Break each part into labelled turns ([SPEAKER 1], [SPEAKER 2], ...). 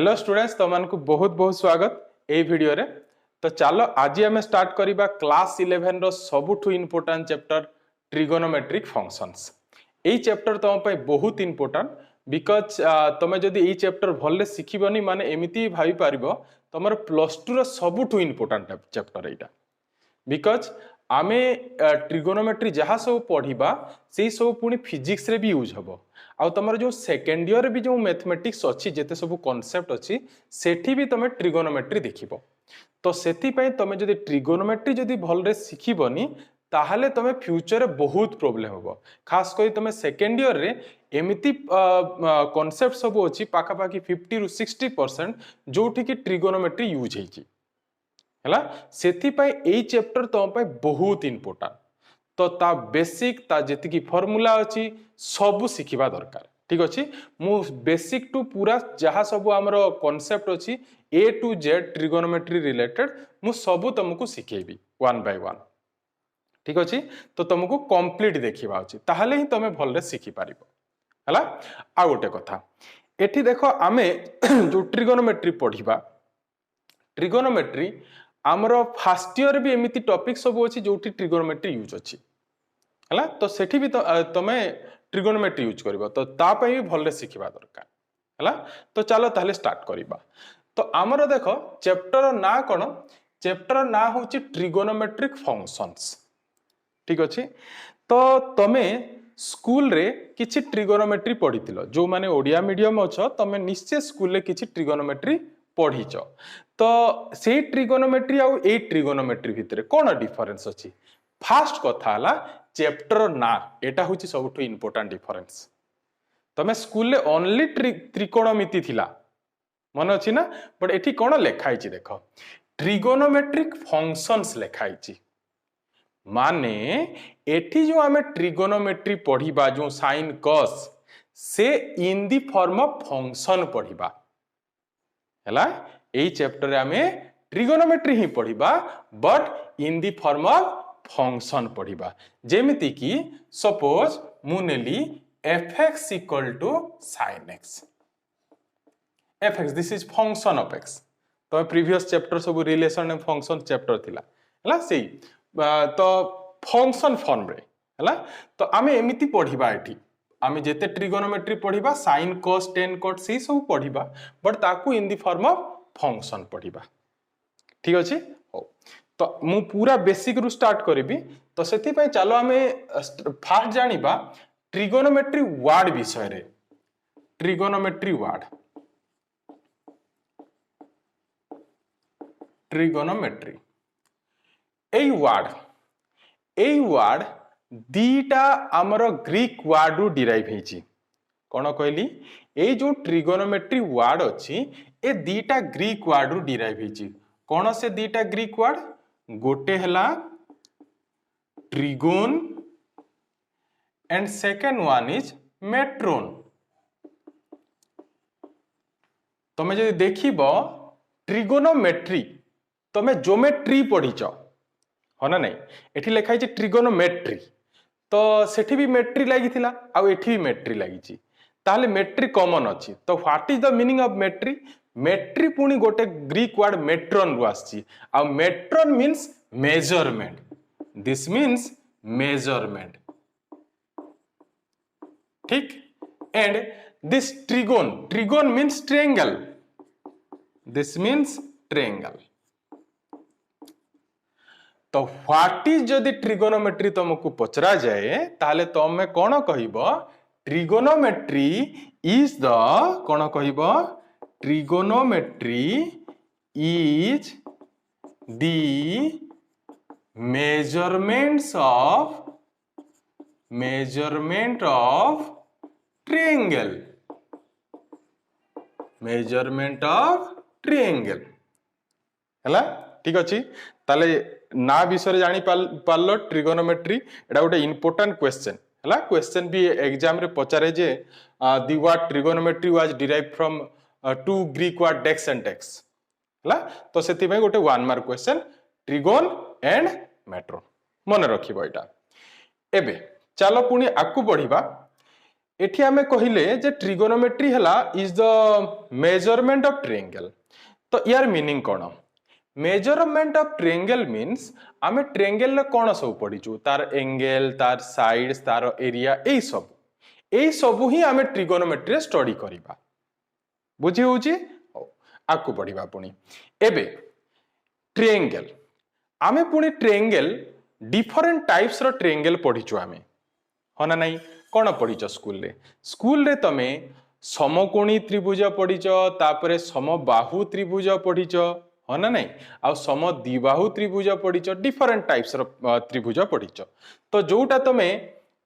[SPEAKER 1] Hello students तुमको बहुत बहुत स्वागत ए वीडियो रे। तो चलो आज आम स्टार्ट करबा क्लास 11 रो सबुठु इंपोर्टेंट चैप्टर ट्रिगोनोमेट्रिक फंक्शंस। ए चैप्टर तुम पे बहुत इंपोर्टेंट बिकज तुम जदि ए चैप्टर भले शिखिबनी माने एमिति भाबी पारिबो तमर +2 रो सबुठु इंपोर्टेंट चैप्टर एटा बिकज आमे ट्रिगोनोमेट्री जहाँ सब पढ़ा से सब पुणी फिजिक्स रे भी यूज हम आउ तुम जो सेकेंड ईयर भी जो मैथमेटिक्स अच्छी जिते सब कॉन्सेप्ट अच्छी सेठी भी तुम ट्रिगोनोमेट्री देखिबो। तो सेति पई तुम जदि ट्रिगोनोमेट्री जदि भलरे शिखिबनी ताहले तुम फ्यूचर रे बहुत प्रॉब्लम होबो। खास करी तुम सेकेंड ईयर रे एमिति कॉन्सेप्ट सब अच्छी पाखापाखि 50 ରୁ 60% जोठी कि ट्रिगोनोमेट्री यूज हेची हैला सेति पई एई चैप्टर तुम पई बहुत इंपोर्टेंट। तो ता बेसिक ता जेति की फार्मूला अछि सब शिखिबा दरकार। ठीक अछि मु बेसिक टू पूरा जहाँ सब हमरो कांसेप्ट अछि A to Z trigonometry related मु सब तुमको सिखेबी वन बाय वन। ठीक अछि तो तुमको कंप्लीट देखिबा अछि ताहले ही तुमे भलरे शिखि पारिबो हैला। आ गोटे कथा एठी देखो आमे जो ट्रिगोनोमेट्री पढिबा ट्रिगोनोमेट्री आमरो फर्स्ट ईयर भी एमिति टॉपिक सब अछि जोठी ट्रिगोनोमेट्री यूज अछि हैला। तो सेठी भी तमे ट्रिगोनोमेट्री यूज करबो तो ता पई भी भलरे शिखिबा दरकार हैला। तो चलो ताहले स्टार्ट करिबा। तो आमरो देखो चैप्टर ना कोन चैप्टर ना होची ट्रिगोनोमेट्रिक फंक्शंस। ठीक अछि तो तमे स्कूल रे किछि ट्रिगोनोमेट्री पढितिलो जो माने ओडिया मीडियम अछ तमे निश्चय स्कूल रे किछि ट्रिगोनोमेट्री पढिच। तो से ट्रिगोनोमेट्री आउ ए ट्रिगोनोमेट्री भितरे कोन डिफरेंस अछि फास्ट कथा हला चैप्टर ना एटा होची सबटु इंपोर्टेंट डिफरेंस। तमे स्कूल रे ओनली त्रिकोणमिति थिला मन अछि ना बट एठी कोन लेखाइछि देखो ट्रिगोनोमेट्रिक फंक्शंस लेखाइछि माने एठी जो हमें ट्रिगोनोमेट्री पढ़िबा जो साइन कॉस से in the form of function पढ़िबा हैला। एई चैप्टर रे हमें ट्रिगोनोमेट्री ही पढ़िबा but in the form of function पढ़िबा जेमिति की सपोज मु नेली fx = sin x fx this is function of x। तो प्रीवियस चैप्टर सब रिलेशन एंड फंक्शन चैप्टर थिला हैला सेही तो फंक्शन फॉर्म रे हैला। तो आमे एमिति पढ़िबा एठी आमे जेते ट्रिगोनोमेट्री पढ़िबा sin cos tan cot से सब पढ़िबा बट ताकू in the form of function पढ़िबा। ठीक अछि हो तो मु पूरा बेसिक रु स्टार्ट करिबी। तो सेति पय चलो आमे फास्ट जानिबा ट्रिगोनोमेट्री वर्ड विषय रे। ट्रिगोनोमेट्री वर्ड ट्रिगोनोमेट्री एई वर्ड दीटा हमरो ग्रीक वर्ड रु डिराइव हेची कोन कहली ए जो ट्रिगोनोमेट्री वर्ड अछि ए दीटा ग्रीक वर्ड रु डिराइव हेची। कोन से दीटा ग्रीक वर्ड गोटे हला trigon and second one is metron. तमे जदि देखिबो ट्रिगोनोमेट्री तमे ज्योमेट्री पढिच हो ना नहीं एठी लिखा है ट्रिगोनोमेट्री तो सेठी भी मेट्री लागिथिला आ एठी भी मेट्री लागिची ताहले मेट्री कॉमन अछि। तो what is the meaning of metry metry पुनी गोटे ग्रीक वर्ड मेट्रोन रु आछि आ metron means measurement this means measurement. ठीक and this trigon means triangle this means triangle. तो व्हाट इज जदि ट्रिगोनोमेट्री तुमको पचरा जाए ताले तमे कोन कहिबो ट्रिगोनोमेट्री इज द कोन कहिबो trigonometry is the measurement of triangle हैला। ठीक अछि ताले ना विषय जानी पारलो ट्रिगोनोमेट्री एटा गोटे इंपोर्टेंट क्वेश्चन हैला। क्वेश्चन भी एग्जाम रे पचारे जे the word trigonometry was derived from two Greek word decks and text हैला। तो सेति में गोटे 1 mark question trigon and metron मन रखिबो एटा। एबे चलो पुनी आकु पढिबा एठी आमे कहिले जे ट्रिगोनोमेट्री हला is the measurement of triangle. तो यार meaning cone? Measurement of triangle means आमे ट्रायंगल रे कोन सब पढिचू, तार एंगल, तार साइड्स, तार एरिया, एई सब ही आमे ट्रिगोनोमेट्री रे स्टडी करिबा। बुझी होची? आकु पढिबा पुनी। एबे ट्रायंगल आमे पुनी ट्रायंगल डिफरेंट टाइप्स रो ट्रायंगल पढिचू आमे, हो ना नहीं? कौन पढ़ीच स्कूल रे तमे समकोणी त्रिभुज पढ़ीच, तापरे समबाहु त्रिभुज पढ़ीच, हो ना नहीं? आ समद्विबाहु त्रिभुज पढ़ीच, डिफरेंट टाइप्स रो त्रिभुज पढ़ीच। तो जोटा तमे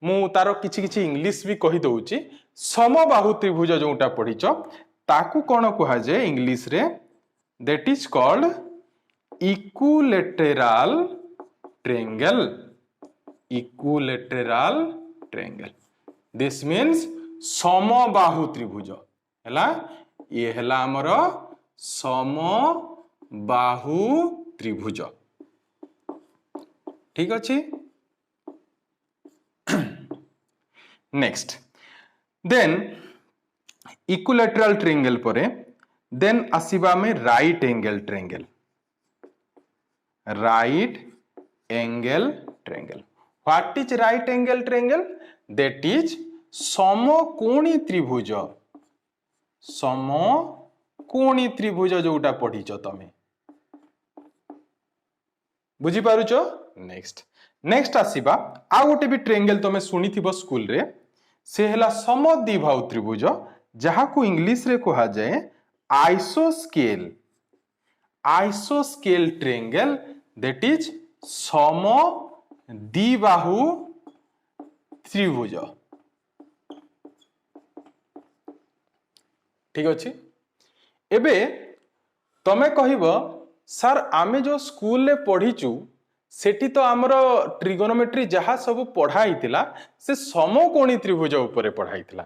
[SPEAKER 1] मु तार किछि किछि इंग्लिश भी कहि दउची। समबाहु त्रिभुज जोटा पढ़ीच ताकू कोन कुहा जे इंग्लिश रे? That is called equilateral triangle. Equilateral triangle, this means समबाहु त्रिभुज हैला। ये हैला हमर समबाहु त्रिभुज, ठीक अछि। नेक्स्ट देन इक्विलैटरल ट्रायंगल परे देन आसीबा में right angle triangle. Right angle triangle, what is right angle triangle? That is समकोणी त्रिभुज। समकोणी त्रिभुज जोटा पढ़ीच तमे, बुझी पारुच? नेक्स्ट आसीबा आ गोटे भी ट्रायंगल तमे सुनिथिबो स्कूल रे, से हला समद्विबाहु त्रिभुज, जहा को इंग्लिश रे कहा जाए आइसोस्केल। आइसोस्केल ट्रायंगल, दैट इज समद्विबाहु त्रिभुज, ठीक अछि। एबे तमे कहिबो सर आमे जो स्कूल रे पढ़ीचू सेठी तो हमरो ट्रिगोनोमेट्री जहा सब पढ़ाइतिला से समकोणी त्रिभुज ऊपर पढ़ाइतिला,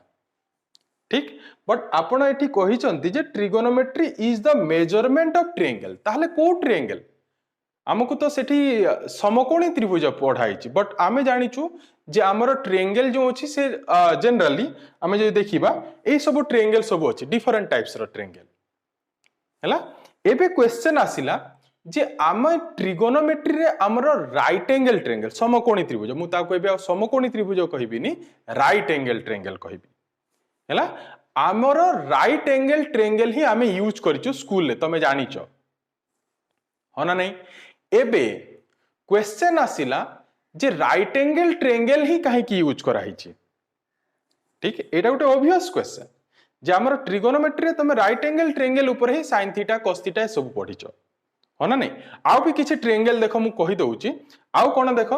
[SPEAKER 1] ठीक। बट आपण एठी कहिचंती जे trigonometry is the measurement of triangle. ताहले को ट्रायंगल? हमको तो सेठी समकोणी त्रिभुज पढ़ाइची, बट आमे जानिचू जे हमरो ट्रायंगल जो अछि से जनरली आमे जे देखिबा ए सब ट्रायंगल सब अछि, डिफरेंट टाइप्स रो ट्रायंगल हैला। एबे क्वेश्चन आसिला जे आम ट्रिगोनोमेट्री रे हमरो राइट एंगल ट्रायंगल समकोणी त्रिभुज, मु ता कहबे आ समकोणी त्रिभुज कहबिनी, राइट एंगल ट्रायंगल कहबी हैला। हमरो राइट एंगल ट्रायंगल ही आमे यूज करिचो स्कूल रे, तमे जानिचो, हो ना नहीं? एबे क्वेश्चन आसिला जे राइट एंगल ट्रायंगल ही काहे की यूज करा हिची, ठीक। एटा गोटे ऑब्वियस क्वेश्चन जे हमर ट्रिगोनोमेट्री रे तमे राइट एंगल ट्रायंगल ऊपर ही sin थीटा cos थीटा सब पढिचो, हो ना नहीं? आउ भी किछि ट्रायंगल देखो मु कहि दउची। आउ कोन देखो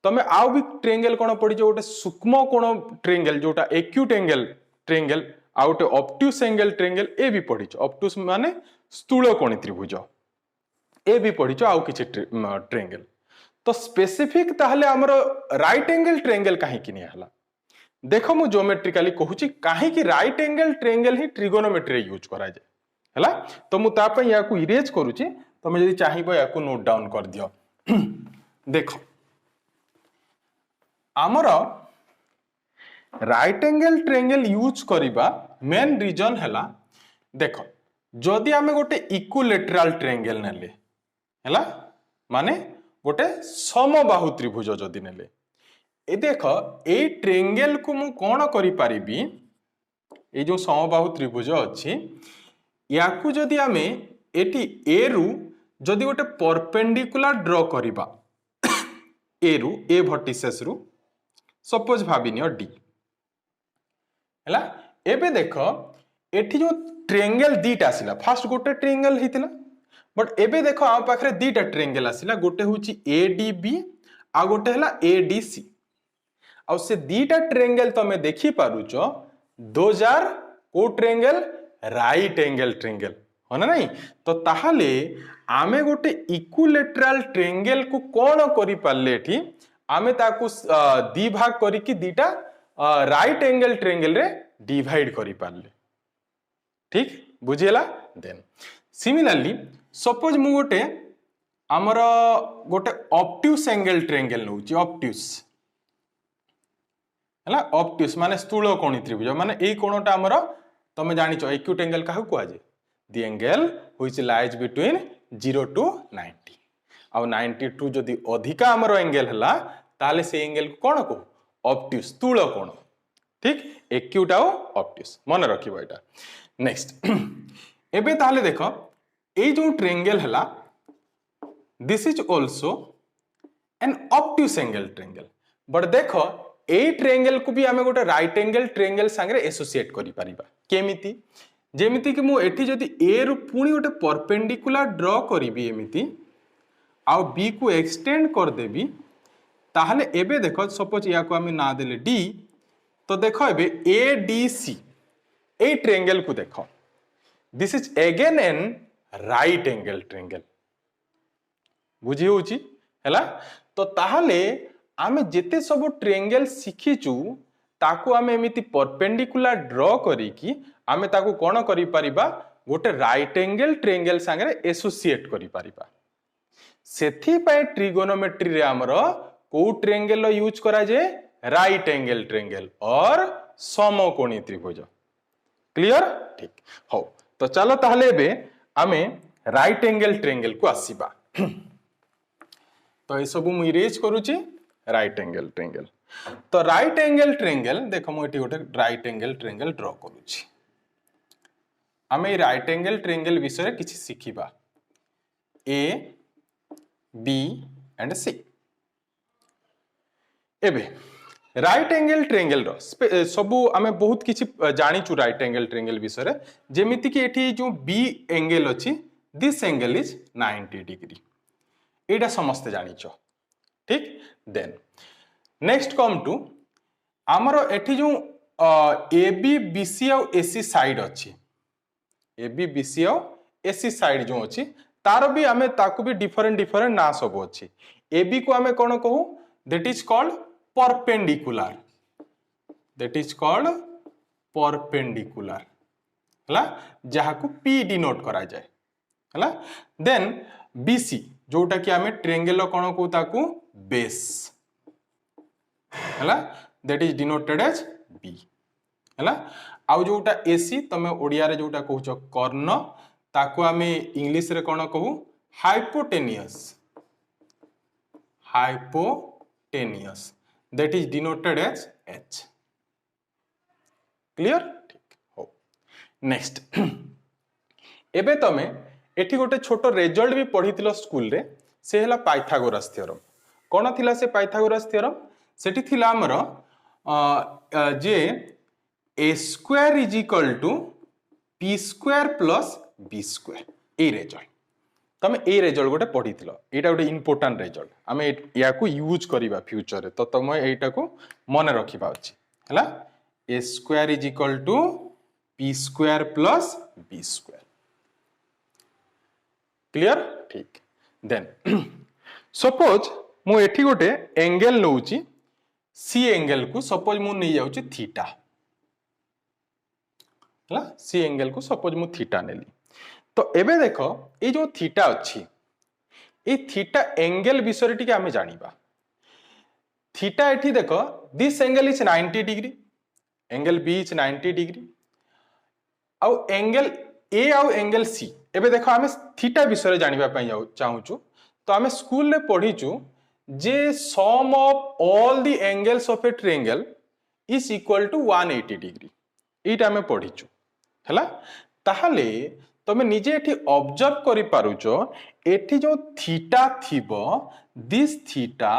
[SPEAKER 1] तमे आउ भी ट्रायंगल कोन पढिचो, गोटे सूक्ष्म कोण ट्रायंगल जोटा एक्यूट एंगल ट्रायंगल, आउ गोटे ऑब्ट्यूस एंगल ट्रायंगल ए भी पढिचो। ऑब्ट्यूस माने स्थूल कोणी त्रिभुज ए भी पढिचो, आउ किछि ट्रायंगल। तो स्पेसिफिक ताहले हमरो राइट एंगल ट्रायंगल काहे कि नि हला? देखो मु ज्योमेट्रिकली कहूची काहे कि राइट एंगल ट्रायंगल ही ट्रिगोनोमेट्री रे यूज करा जाय हला। तो मु ता पे याकू इरेज करूची, तमे जदी चाहिबो याकू नोट डाउन कर दियो। देखो हमरो राइट एंगल ट्रायंगल यूज करिबा मेन रीजन हला, देखो जदी आमे गोटे इक्विलैटरल ट्रायंगल नेले हला, माने गोटे समबाहु त्रिभुज जदी नेले, ए देखो ए ट्रायंगल को मु कोन करि पारिबी, ए जो समबाहु त्रिभुज अछि याकू जदी आमे एटी ए रु जदी गोटे परपेंडिकुलर ड्रॉ करिबा, ए रु ए वर्टिसेस रु सपोज भाबिनियो डी हला। एबे देखो एठी जो ट्रायंगल दीटा आसिला, फास्ट गोटे ट्रायंगल हितिला, बट एबे देखो आ पाखरे दीटा ट्रायंगल आसिला, गोटे होची एडीबी आ गोटे हला एडीसी। आ से दीटा ट्रायंगल तमे देखि पारुचो, दोज आर को ट्रायंगल? राइट एंगल ट्रायंगल, हो ना नहीं? तो ताहाले आमे गोटे इक्विलैटरल ट्रायंगल को कोन करि पाले, एठी आमे ताकू दी भाग करी कि दीटा राइट एंगल ट्रायंगल रे डिवाइड करि पाले, ठीक बुझियला। देन सिमिलरली सपोज मु गोटे हमर गोटे ऑब्ट्यूस एंगल ट्रायंगल नउची, ऑब्ट्यूस है ऑब्ट्यूज माने स्थूल कोणी त्रिभुज माने एई कोणटा हमर तमे जानिचो एक्यूट एंगल काहू कुआ जे the angle which lies between 0 to 90 आ 90 टू जदी अधिका हमर एंगल हला ताले से एंगल को कोन को ऑब्ट्यूज स्थूल कोण ठीक एक्यूट आ ऑब्ट्यूज मन रखिबो एटा नेक्स्ट एबे ताले देखो ए जो ट्रायंगल हला this is also an obtuse angle triangle but देखो ए ट्रायंगल को भी आमे गोटे राइट एंगल ट्रायंगल संगे एसोसिएट करि परिबा केमिति जेमिति कि मु एठी जदी ए रु पुनी गोटे परपेंडिकुलर ड्रॉ करिबी एमिति आ बी को एक्सटेंड कर देबी ताहले एबे देखो सपोज या को आमे ना देले डी तो देखो एबे A D C A triangle को देखो this is again an right angle triangle बुझी होची हैला तो ताहले आमे जेते सब ट्रायंगल सिखिचु ताकू आमे एमिति परपेंडिकुलर ड्रॉ करी कि आमे ताकू कोन करि परिबा गोटे राइट एंगल ट्रायंगल संगे एसोसिएट करि परिबा सेथि पय ट्रिगोनोमेट्री रे हमरो को ट्रायंगल यूज करा जे राइट एंगल ट्रायंगल और समकोणी त्रिभुज क्लियर ठीक हो तो चलो ताहले बे आमे राइट एंगल ट्रायंगल को आसीबा तो ये सब मु इरेज करूची राइट एंगल ट्रायंगल तो राइट एंगल ट्रायंगल देखो मु एटी गोटे राइट एंगल ट्रायंगल ड्रॉ करूची आमे राइट एंगल ट्रायंगल विषय किछि सिखिबा ए बी एंड सी एबे राइट एंगल ट्रायंगल रो सबु आमे बहुत किछि जानिचु राइट एंगल ट्रायंगल विषय जेमिति कि एठी जो बी एंगल अछि दिस एंगल इज 90 डिग्री एटा समस्त जानिचो ठीक देन नेक्स्ट कम टू आमर एठी जो ए बी बी सी और एसी साइड अछि ए बी बी सी और एसी साइड जो अछि तार भी आमे ताकू भी डिफरेंट ना सब अछि ए बी को आमे कोन कहू दैट इज कॉल्ड परपेंडिकुलर हला जहा को पी डिनोट करा जाए हला देन बीसी जोटा कि आमे ट्रायंगल कोन को ताकू बेस हला that is denoted as B हला आउ जोटा एसी तमे ओडिया रे जोटा कहउछ कर्ण ताकू आमे इंग्लिश रे कोन कहू hypotenuse that is denoted as H clear ठीक हो नेक्स्ट एबे तमे एठी गोटे छोटो रिजल्ट भी पढिथिलो स्कूल रे से हला पाइथागोरस थ्योरम कोन थिला से पाइथागोरस थ्योरम सेठी थिला हमर जे a square is equal to p square plus b square a result तमे ए रिजल्ट गोटे पढिथिलो एटा गोटे इंपोर्टेंट रिजल्ट आमे या को यूज करिबा फ्यूचर रे तो तमे एटा को मन रखिबा अछि हला a square is equal to p square plus b square clear ठीक देन सपोज मु एठी गोटे एंगल नउची सी एंगल को सपोज मु नै जाउची थीटा हला सी एंगल को सपोज मु थीटा नेली तो एबे देखो ये जो थीटा अच्छी ये थीटा एंगल विषय टिके आमे जानिबा थीटा एठी देखो this angle is 90 degree angle B is 90 degree आउ एंगल ए आउ एंगल सी एबे देखो आमे थीटा विषय जानिबा पई चाहूचु तो आमे स्कूल रे पढिचु जे sum of all the angles of a triangle is equal to 180 degree एटा आमे पढिचु हला ताहाले तमे निजे एठी ऑब्जर्व करि पारुचो एठी जो थीटा थिबो this theta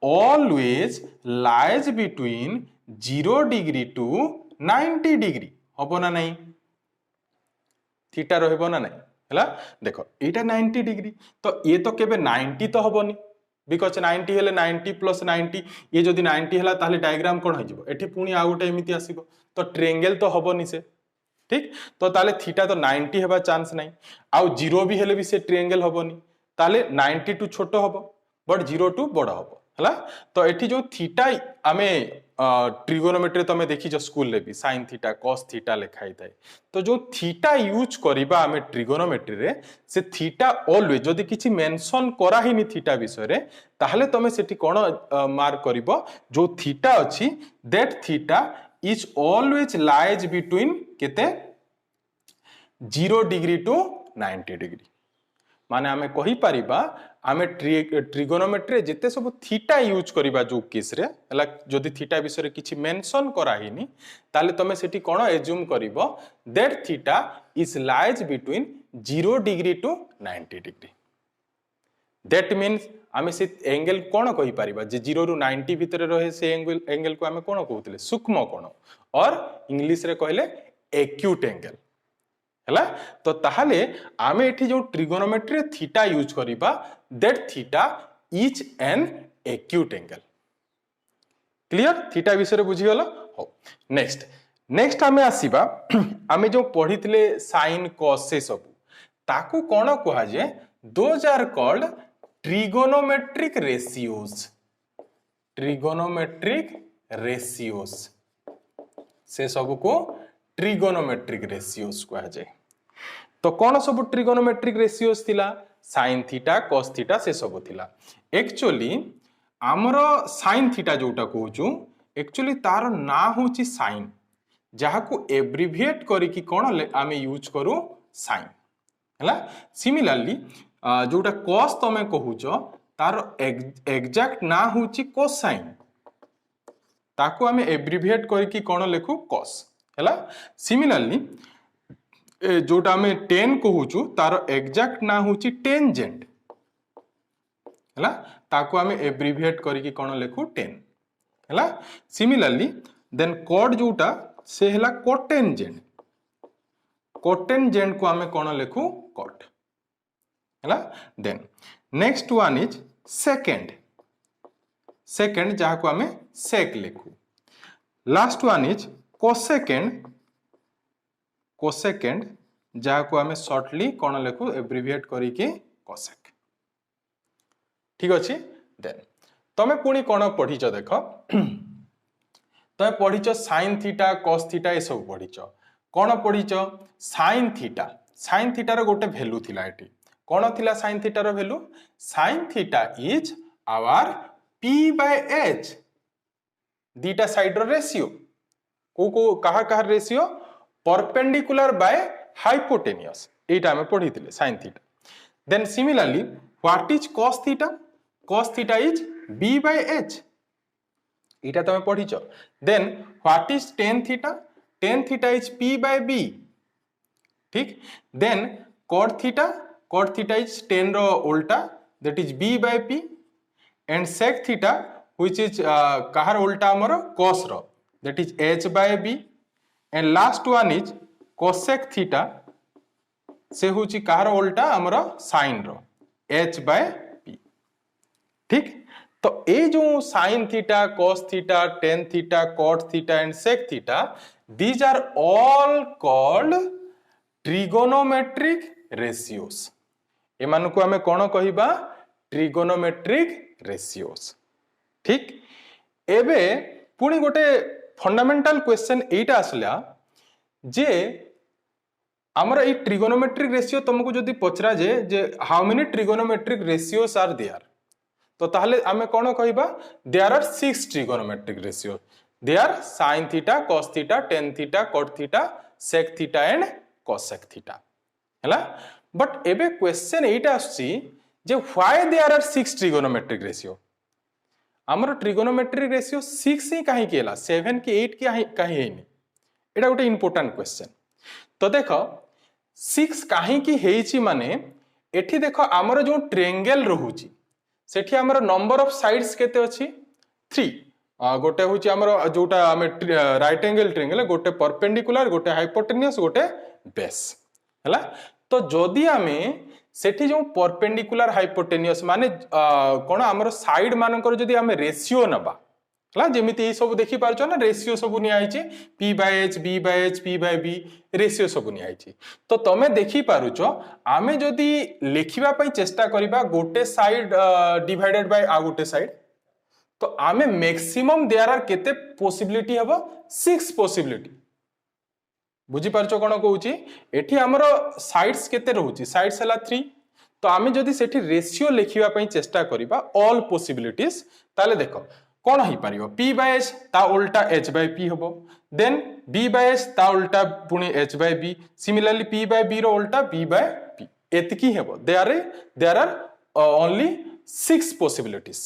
[SPEAKER 1] always lies between 0 degree to 90 degree हबो ना नहीं थीटा रहबो ना नहीं हला देखो एटा 90 डिग्री तो ये तो केबे 90 तो हबोनी बिकॉज 90 हेले 90 प्लस 90 ये जदी 90 हला ताले डायग्राम कोन हो जिवो एठी पुनी आ गोटे एमिति आसीबो तो ट्रायंगल तो हबोनी से ठीक तो ताले थीटा तो 90 हेबा चांस नहीं आउ 0 भी हेले भी से ट्रायंगल हबोनी ताले 90 टू छोटो हबो बट 0 टू बड़ हबो हला तो एठी जो थीटा आमे ट्रिगोनोमेट्री तमे देखिछ स्कूल रे भी sin थीटा cos थीटा लिखाई थाए तो जो थीटा यूज करिबा आमे ट्रिगोनोमेट्री रे से थीटा ऑलवेज जदि किछि मेंशन करा हिनी थीटा विषय रे ताहले तमे सेठी कोन मार्क करिवो जो थीटा अछि that theta is always lies between केते 0 डिग्री टू 90 डिग्री माने आमे कहि परिबा आमे ट्रिगोनोमेट्री जिते सब थीटा यूज करिबा जो केस रे हला जदि थीटा विषय रे किछि मेंशन करा हिनी ताले तमे सेठी कोन एज्यूम करिवो that theta is lies between 0 degree to 90 degree that means आमे से एंगल कोन कहि परिबा जे 0 रु 90 भीतर रहे से एंगल को आमे कोन कहउतले सूक्ष्म कोण और इंग्लिश रे कहले एक्यूट एंगल हला तो ताहले आमे एठी जो ट्रिगोनोमेट्री थीटा यूज करिबा that theta is an acute angle clear theta विषय रे बुझी गेलो हो नेक्स्ट आमे आसीबा आमे जो पढितले sin cos से सब ताकू कोन कहा जे those are called trigonometric ratios से सब को ट्रिगोनोमेट्रिक रेशियोस कहा जाए तो कौन सब ट्रिगोनोमेट्रिक रेशियोस थिला sin थीटा cos थीटा से सब थिला एक्चुअली आमर sin थीटा जोटा कहूचु एक्चुअली तार ना होची sin जहा को एब्रिविएट करिकी कोन आमे यूज करू sin हला सिमिलरली जोटा cos तमे कहूचो तार एग्जैक्ट ना होची cosine ताको आमे एब्रिविएट करिकी कोन लेखु cos हला सिमिलरली जोटा आमे tan कहूचु तार एग्जैक्ट ना होची tangent हला ताको आमे एब्रिविएट करिकी कोन लेखु tan हला सिमिलरली देन cot जोटा से हला cotangent को आमे कोन लेखु cot हला then next one is secant जहा को आमे sec लेखु लास्ट वन इज कोसेकेंड जहा को आमे शॉर्टली कोन लेखु एब्रिविएट करिके कोसेक ठीक अछि देन तमे पुनी कोन पढिचो देखो तमे पढिचो sin थीटा cos थीटा ए सब पढिचो कोन पढिचो sin थीटा रो गोटे वैल्यू थिला एठी कोन थिला sin थीटा रो value sin theta is our p by h दीटा साइड रो रेशियो को कहा रेशियो परपेंडिकुलर बाय हाइपोटेनियस एटा हमें पढिथिले sin theta then similarly what is cos theta is b by h एटा तमे पढिचो देन व्हाट इज tan theta is p by b ठीक then cot theta is tan रो उल्टा that is b by p and sec theta which is कहार उल्टा हमर cos row that is h by b and last one is cosec theta से होची कहार उल्टा हमर sin row h by p ठीक तो ए जो sin theta cos theta tan theta cot theta and sec theta these are all called trigonometric ratios एमान को हमें कोन कहिबा trigonometric ratios ठीक एबे पुनी गोटे फंडामेंटल क्वेश्चन एटा आसला जे हमर ए ट्रिगोनोमेट्रिक रेशियो तुमको जदी पचरा जे how many trigonometric ratios are there तो ताहले हमें कोन कहिबा there are 6 trigonometric ratio there sin theta cos theta tan theta cot theta sec theta and cosec theta हला बट एबे क्वेश्चन एटा आसी जे why there are 6 trigonometric ratio हमर ट्रिगोनोमेट्रिक रेशियो 6 ही काहे केला 7 के 8 के काहे हेनी एटा गोटे इंपोर्टेंट क्वेश्चन तो देखो 6 काहे की हेची माने एठी देखो हमर जो ट्रायंगल रहूची सेठी हमर नंबर ऑफ साइड्स केते अछि 3 गोटे होची हमर जोटा हमें राइट एंगल ट्रायंगल गोटे परपेंडिकुलर गोटे हाइपोटेन्यूस गोटे बेस हला तो जदी हमें सेठी जो परपेंडिकुलर हाइपोटेन्यूस माने कोन हमर साइड मानकर जदी हमें रेशियो नबा हला जेमिति ए सब देखि पारछो ना रेशियो सब नि आइछि p by h b by h p by b ratio सब नि आइछि तो तमे देखि पारुछो आमे जदी लेखिबा पई चेष्टा करिबा गोटे साइड डिवाइडेड बाय आ गोटे साइड तो आमे मैक्सिमम देयर आर केते पॉसिबिलिटी हबो 6 पॉसिबिलिटी बुझी पारछो कोन कहूची एठी हमरो साइड्स केते रहूची साइड्स हला 3 तो आमे जदी सेठी रेशियो लिखिबा पई चेष्टा करिबा ऑल पॉसिबिलिटीज ताले देखो कोन होई परियो p by h ता उल्टा h by p हबो देन b by h ता उल्टा पुनी h by b similarly p by b रो उल्टा b by p एतकी हेबो देयर आर ओनली 6 पॉसिबिलिटीज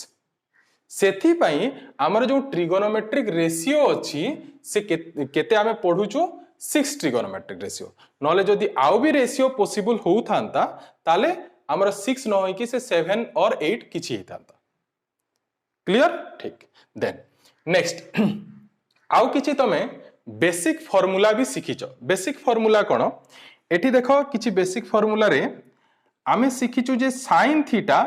[SPEAKER 1] सेथि पई हमर जो ट्रिगोनोमेट्रिक रेशियो अछि से केते आमे पढुचो 6 ट्रिगोनोमेट्रिक रेशियो नले जदी आउ भी रेशियो पॉसिबल हो थांता ताले हमर 6 न होई कि से 7 और 8 किछि हितांता क्लियर ठीक देन नेक्स्ट आउ किछि तमे बेसिक फार्मूला भी सिखिचो बेसिक फार्मूला कोन एठी देखो किछि बेसिक फार्मूला रे आमे सिखिचु जे sin थीटा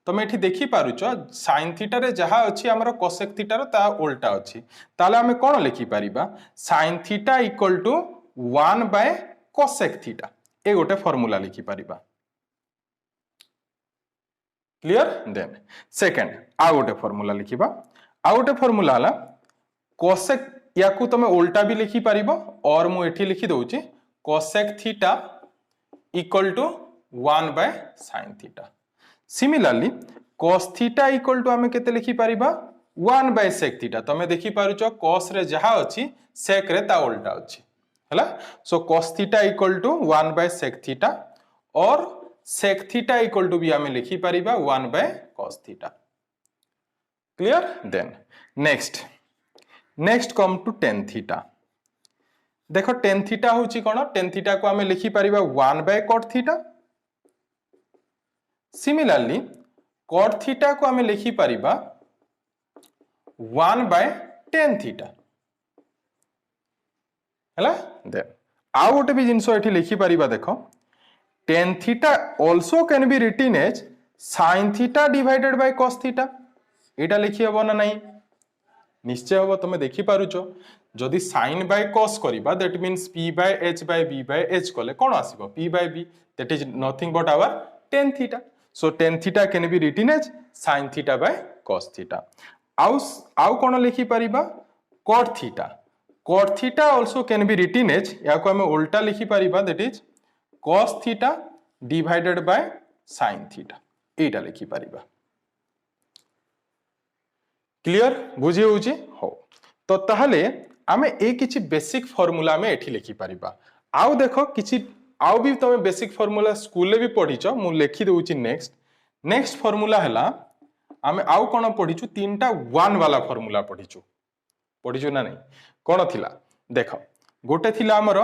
[SPEAKER 1] तमे एठी देखि पारुचो sin थीटा रे जहा अछि हमर cosec थीटा रो ता उल्टा अछि ताले आमे कोन लिखि परिबा sin theta equal to 1 by cosec theta ए गोटे फार्मूला लिखि परिबा क्लियर देन सेकंड आ गोटे फार्मूला लिखिबा आ गोटे फार्मूला हला cosec याकू तमे उल्टा भी लिखि परिबो और मु एठी लिखि दउची cosec theta equal to 1 by sin theta similarly cos theta equal to हमें केते लिखि परिबा 1 by sec थीटा तमे देखि पारुचो cos रे जहा अछि sec रे ता उल्टा अछि हला so cos theta equal to 1 by sec theta और sec थीटा इक्वल टू भी हमें लिखि परिबा 1 by cos theta clear then next come to tan theta देखो tan थीटा होची कोन tan थीटा को हमें लिखि परिबा 1 by cot theta similarly cot theta को हमें लिखि परिबा 1 by tan थीटा हला देन आ गोटे भी जिंसो एठी लिखि परिबा देखो tan theta also can be written as sin theta divided by cos theta एटा लिखि हबो ना नहीं निश्चय हबो तमे देखि पारुचो जदि sin by cos करिबा that means p by h by b by h कोले कोन आसीबो p by b that is nothing but our tan theta so tan theta can be written as sin theta by cos theta आउ कोन लिखि परिबा cot theta also can be written as या को हम उल्टा लिखि परिबा that is cos theta divided by sin theta एटा लिखि परिबा क्लियर बुझी होउची हो तो ताहले आमे ए किछि बेसिक फार्मूला में एठी लिखि परिबा आउ देखो किछि आउ भी तमे बेसिक फार्मूला स्कूल ले भी पढिचो मु लिखि दउची नेक्स्ट फार्मूला हला आमे आउ कोन पढिचु तीनटा 1 वाला फार्मूला पढिचु ना नहीं कोन थिला देखो गोटे थिला हमर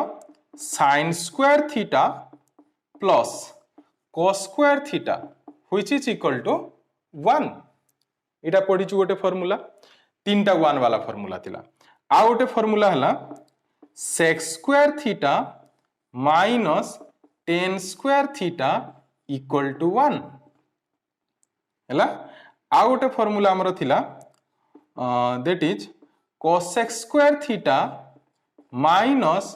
[SPEAKER 1] sin square theta plus cos square theta which is equal to 1 एटा पढिचु गोटे फार्मूला तीनटा 1 वाला फार्मूला थिला आ गोटे फार्मूला हला sec square theta minus tan square theta equal to 1 हला आ गोटे फार्मूला हमर थिला that is cosec square theta minus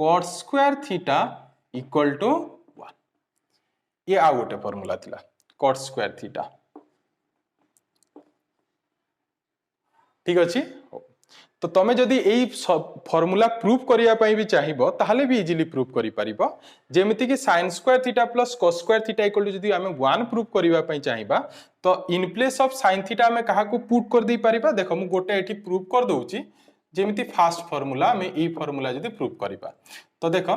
[SPEAKER 1] cot square theta equal to 1 ये आ गोटे फार्मूला थिला cot स्क्वायर थीटा ठीक अछि तो तमे जदि एई फार्मूला प्रूव करिया पई भी चाहिबो ताहले भी इजीली प्रूव करि परिबो जेमिति कि sin square theta plus cos square theta equal to जदि हमें 1 प्रूव करिवा पई चाहिबा तो in place of sin theta हमें कहा को पुट कर दे परिबा देखो मु गोटे एठी प्रूव कर दउची जेमिति फर्स्ट फार्मूला में ई फार्मूला जदि प्रूव करिबा तो देखो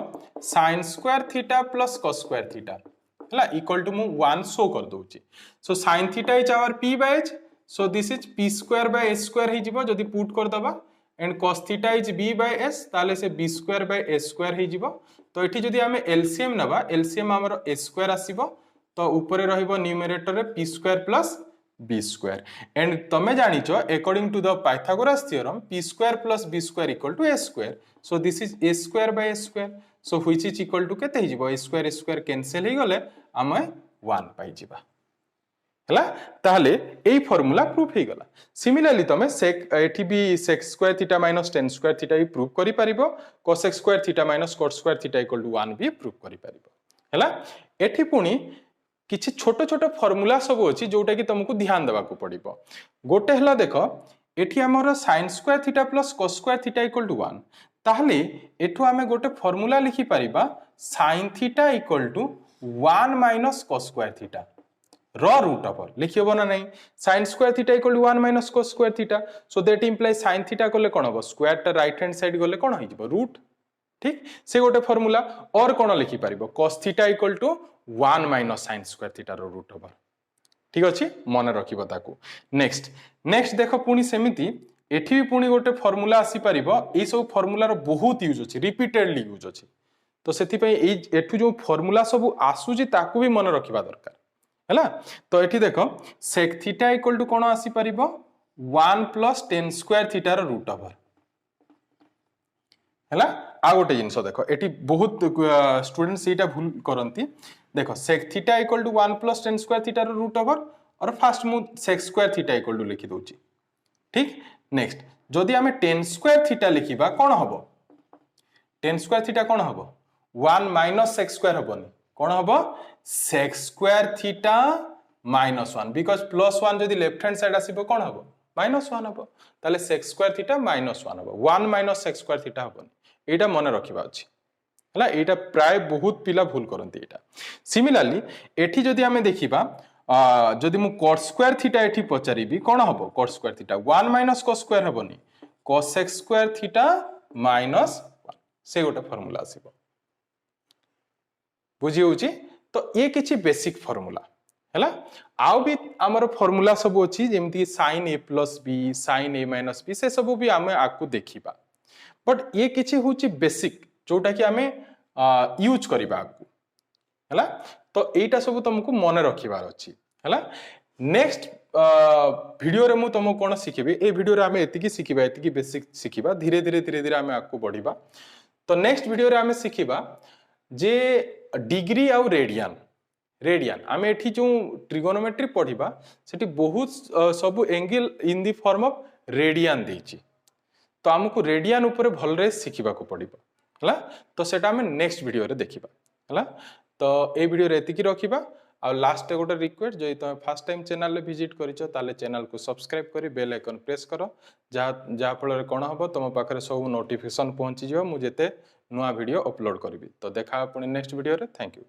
[SPEAKER 1] sin square theta plus cos square theta हला इक्वल टू मु 1 शो कर दउची सो sin theta is our p by h so this is p square by h square ही जिवो जदि पुट कर दबा and cos theta is b by s ताले से b square by s square ही जिवो तो एठी जदि हमें LCM नबा LCM हमरो s square आसीबो तो ऊपर रहिबो न्यूमरेटर रे p square plus b square and तमे जानिचो according to the Pythagoras theorem p square plus b square equal to s square so this is a square by s square so which is equal to केते ही जिवो a square cancel ही गले हमें 1 पाई जिबा हला ताहले एई formula proof ही गला similarly तमे sec एठी भी sec square theta minus tan square theta भी प्रूफ करि परिबो cosec square theta minus cot square theta equal to 1 भी प्रूफ करि परिबो हला एठी पुनी किछि छोट छोट फॉर्मूला सब अछि जोटा कि तुमको ध्यान देबा को पड़िबो। गोटे हला देखो एठी हमर sin square theta plus cos square theta equal to 1 ताहले एठू आमे गोटे फॉर्मूला लिखि परिबा sin theta equal to 1 minus cos square theta रो रूट ओवर लिखिबो ना नहीं sin square theta equal to 1 minus cos square theta so that implies sin theta कोले कोन हो स्क्वायर टा राइट हैंड साइड गोले कोन होई जिवो रूट ठीक से गोटे फॉर्मूला और कोन लिखि परिबो cos theta equal to 1 minus sin square theta रो रूट ओवर ठीक अछि मन रखिबो ताकू नेक्स्ट देखो पुनी सेमिति एठी भी पुनी गोटे फॉर्मूला आसी परिबो ए सब फॉर्मूला रो बहुत यूज अछि रिपीटेडली यूज अछि तो सेति पई ए एठू जो फॉर्मूला सब आसुजी ताकू भी मन रखिबा दरकार हैला तो एठी देखो sec थीटा इक्वल टू कोन आसी परिबो 1 प्लस tan स्क्वायर थीटा रो रूट ओवर हैला आ गोटे जिंस देखो एठी बहुत स्टूडेंट सीटा भूल करंती देखो sec theta equal to 1 plus tan square theta रो रूट ओवर और फास्ट मु sec square theta equal to लिखि दोची ठीक नेक्स्ट जदि हमें tan स्क्वायर थीटा लिखिबा कोन हबो tan स्क्वायर थीटा कोन हबो 1 माइनस sec स्क्वायर हबोनी कोन हबो sec square theta minus 1 because plus 1 जदि लेफ्ट हैंड साइड आसीबो कोन हबो माइनस 1 हबो ताले sec स्क्वायर थीटा माइनस 1 हबो 1 माइनस sec स्क्वायर थीटा हबोनी एटा मन रखिबा अछि हला एटा प्राय बहुत पिला भूल करंती एटा सिमिलरली एठी जदि हमें देखिबा जदि मु cos स्क्वायर थीटा एठी पचारिबी कोन हबो cos square theta 1 minus cos square हबोनी cos x square theta minus 1 से गोटे फार्मूला आसीबो बुझी होची तो ये किछि बेसिक फार्मूला हैला आउ भी हमर फार्मूला सब अछि जेमति sin a plus b sin a minus b से सब भी हमें आकु देखिबा बट ये किछि होची बेसिक जोटा कि हमें यूज करिबा आकु हैला तो एटा सब तुमको मन रखिबार अछि हैला नेक्स्ट वीडियो रे मु तुमको कोन सिखेबी ए वीडियो रे हमें एतिकी सिखिबा एतिकी बेसिक सिखिबा धीरे धीरे हमें आकु बढ़िबा तो नेक्स्ट वीडियो रे हमें सिखिबा जे डिग्री आउ रेडियन आमे एठी जो ट्रिगोनोमेट्री पढ़िबा सेठी बहुत सब angle in the form of radian देछि तो हमको रेडियन ऊपर भल रे सिखिबा को पड़िबो हला तो सेटा हमें नेक्स्ट वीडियो रे देखिबा हला तो ए वीडियो रे एतिकी रखिबा आ लास्ट गोटे रिक्वेस्ट जदि तुम फर्स्ट टाइम चैनल रे विजिट करिछो ताले चैनल को सब्सक्राइब करी बेल आइकन प्रेस करो जा फल रे कोन हबो तुम पाखरे सब नोटिफिकेशन पहुंची जिवो मु जेते नुआ वीडियो अपलोड करबी तो देखा पुनी नेक्स्ट वीडियो रे थैंक यू।